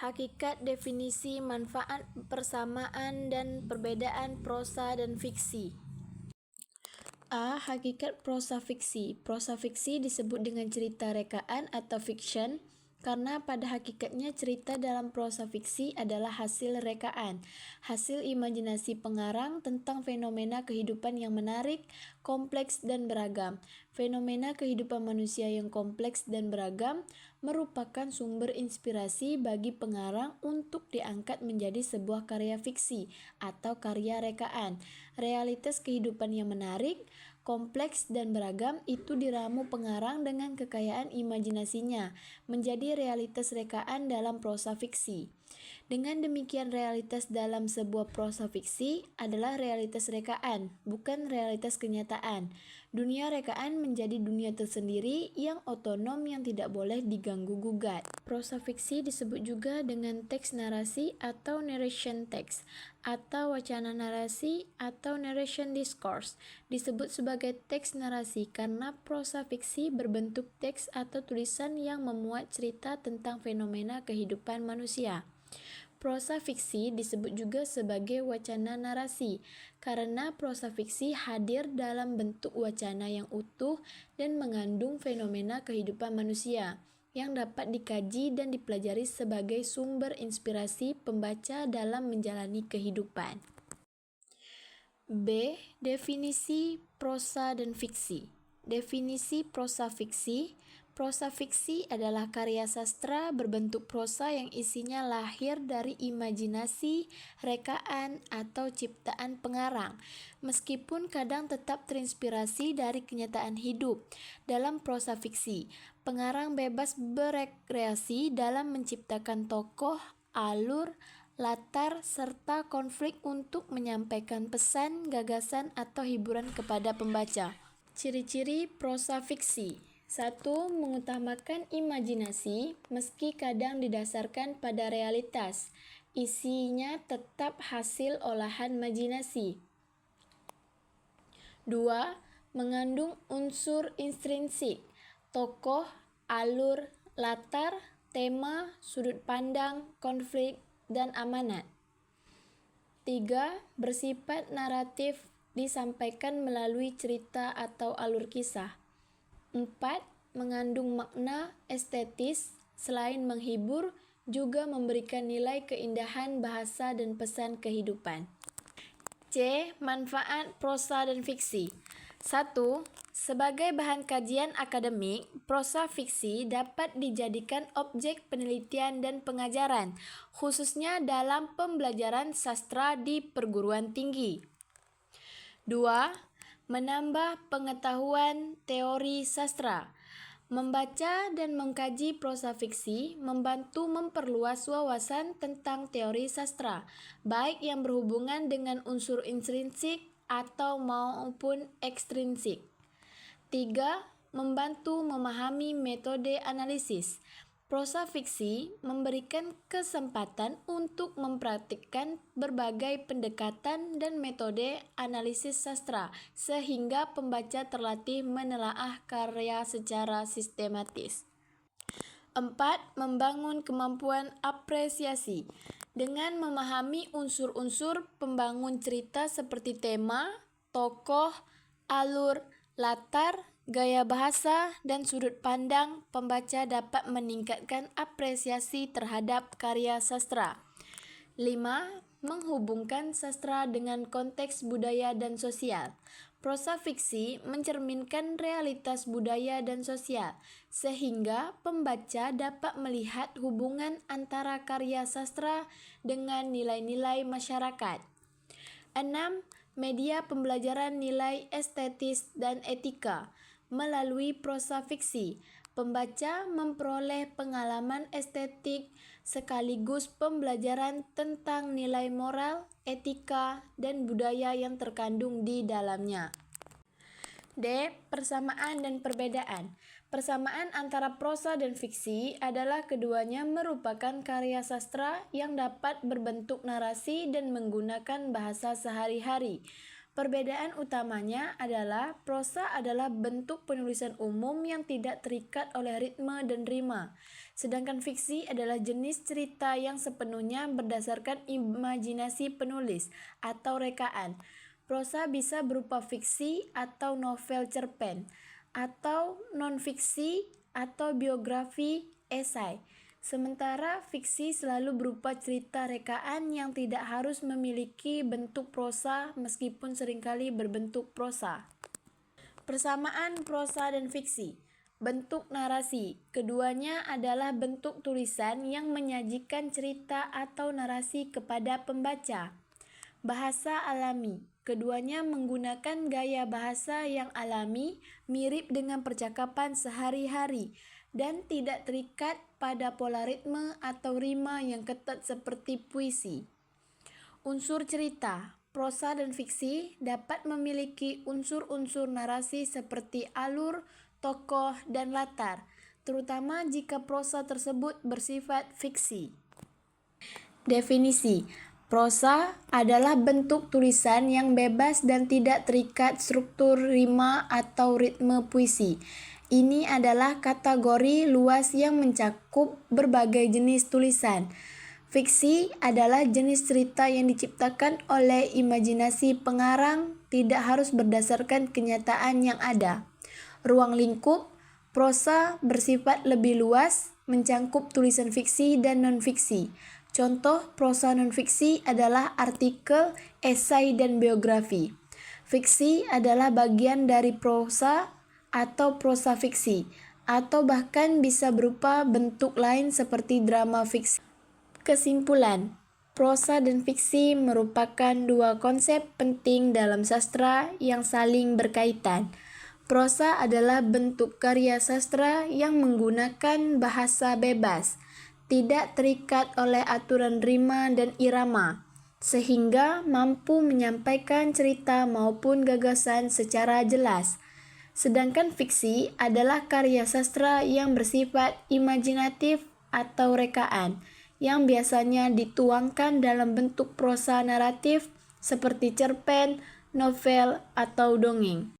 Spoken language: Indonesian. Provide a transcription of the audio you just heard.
Hakikat, definisi, manfaat, persamaan, dan perbedaan prosa dan fiksi. A. Hakikat prosa fiksi. Prosa fiksi disebut dengan cerita rekaan atau fiction karena pada hakikatnya cerita dalam prosa fiksi adalah hasil rekaan, hasil imajinasi pengarang tentang fenomena kehidupan yang menarik, kompleks, dan beragam. Fenomena kehidupan manusia yang kompleks dan beragam merupakan sumber inspirasi bagi pengarang untuk diangkat menjadi sebuah karya fiksi atau karya rekaan. Realitas kehidupan yang menarik, kompleks, dan beragam itu diramu pengarang dengan kekayaan imajinasinya menjadi realitas rekaan dalam prosa fiksi. Dengan demikian, realitas dalam sebuah prosa fiksi adalah realitas rekaan, bukan realitas kenyataan. Dunia rekaan menjadi dunia tersendiri yang otonom yang tidak boleh diganggu-gugat. Prosa fiksi disebut juga dengan teks narasi atau narration text, atau wacana narasi atau narration discourse. Disebut sebagai teks narasi karena prosa fiksi berbentuk teks atau tulisan yang memuat cerita tentang fenomena kehidupan manusia. Prosa fiksi disebut juga sebagai wacana narasi karena prosa fiksi hadir dalam bentuk wacana yang utuh dan mengandung fenomena kehidupan manusia yang dapat dikaji dan dipelajari sebagai sumber inspirasi pembaca dalam menjalani kehidupan. B. Definisi prosa dan fiksi. Definisi prosa fiksi. Prosa fiksi adalah karya sastra berbentuk prosa yang isinya lahir dari imajinasi, rekaan, atau ciptaan pengarang, meskipun kadang tetap terinspirasi dari kenyataan hidup. Dalam prosa fiksi, pengarang bebas berekreasi dalam menciptakan tokoh, alur, latar, serta konflik untuk menyampaikan pesan, gagasan, atau hiburan kepada pembaca. Ciri-ciri prosa fiksi. 1. Mengutamakan imajinasi, meski kadang didasarkan pada realitas. Isinya tetap hasil olahan imajinasi. 2. Mengandung unsur intrinsik, tokoh, alur, latar, tema, sudut pandang, konflik, dan amanat. 3. Bersifat naratif, disampaikan melalui cerita atau alur kisah. 4. Mengandung makna estetis, selain menghibur, juga memberikan nilai keindahan bahasa dan pesan kehidupan. C. Manfaat prosa dan fiksi. 1. Sebagai bahan kajian akademik, prosa fiksi dapat dijadikan objek penelitian dan pengajaran, khususnya dalam pembelajaran sastra di perguruan tinggi. 2. Menambah pengetahuan teori sastra. Membaca dan mengkaji prosa fiksi membantu memperluas wawasan tentang teori sastra, baik yang berhubungan dengan unsur intrinsik atau maupun ekstrinsik. 3. Membantu memahami metode analisis. Prosa fiksi memberikan kesempatan untuk mempraktikkan berbagai pendekatan dan metode analisis sastra, sehingga pembaca terlatih menelaah karya secara sistematis. 4. Membangun kemampuan apresiasi. Dengan memahami unsur-unsur pembangun cerita seperti tema, tokoh, alur, latar, gaya bahasa, dan sudut pandang, pembaca dapat meningkatkan apresiasi terhadap karya sastra. 5. Menghubungkan sastra dengan konteks budaya dan sosial. Prosa fiksi mencerminkan realitas budaya dan sosial, sehingga pembaca dapat melihat hubungan antara karya sastra dengan nilai-nilai masyarakat. 6. Media pembelajaran nilai estetis dan etika. Melalui prosa fiksi, pembaca memperoleh pengalaman estetik sekaligus pembelajaran tentang nilai moral, etika, dan budaya yang terkandung di dalamnya. D. Persamaan dan perbedaan. Persamaan antara prosa dan fiksi adalah keduanya merupakan karya sastra yang dapat berbentuk narasi dan menggunakan bahasa sehari-hari. Perbedaan utamanya adalah prosa adalah bentuk penulisan umum yang tidak terikat oleh ritme dan rima, sedangkan fiksi adalah jenis cerita yang sepenuhnya berdasarkan imajinasi penulis atau rekaan. Prosa bisa berupa fiksi atau novel cerpen, atau non-fiksi atau biografi esai. Sementara fiksi selalu berupa cerita rekaan yang tidak harus memiliki bentuk prosa meskipun seringkali berbentuk prosa. Persamaan prosa dan fiksi. Bentuk narasi. Keduanya adalah bentuk tulisan yang menyajikan cerita atau narasi kepada pembaca. Bahasa alami. Keduanya menggunakan gaya bahasa yang alami, mirip dengan percakapan sehari-hari, dan tidak terikat pada pola ritme atau rima yang ketat seperti puisi. Unsur cerita. Prosa dan fiksi dapat memiliki unsur-unsur narasi seperti alur, tokoh, dan latar, terutama jika prosa tersebut bersifat fiksi. Definisi. Prosa adalah bentuk tulisan yang bebas dan tidak terikat struktur rima atau ritme puisi. Ini adalah kategori luas yang mencakup berbagai jenis tulisan. Fiksi adalah jenis cerita yang diciptakan oleh imajinasi pengarang, tidak harus berdasarkan kenyataan yang ada. Ruang lingkup. Prosa bersifat lebih luas, mencakup tulisan fiksi dan non-fiksi. Contoh prosa non-fiksi adalah artikel, esai, dan biografi. Fiksi adalah bagian dari prosa atau prosa fiksi, atau bahkan bisa berupa bentuk lain seperti drama fiksi. Kesimpulan, prosa dan fiksi merupakan dua konsep penting dalam sastra yang saling berkaitan. Prosa adalah bentuk karya sastra yang menggunakan bahasa bebas, tidak terikat oleh aturan rima dan irama, sehingga mampu menyampaikan cerita maupun gagasan secara jelas. Sedangkan fiksi adalah karya sastra yang bersifat imajinatif atau rekaan, yang biasanya dituangkan dalam bentuk prosa naratif seperti cerpen, novel, atau dongeng.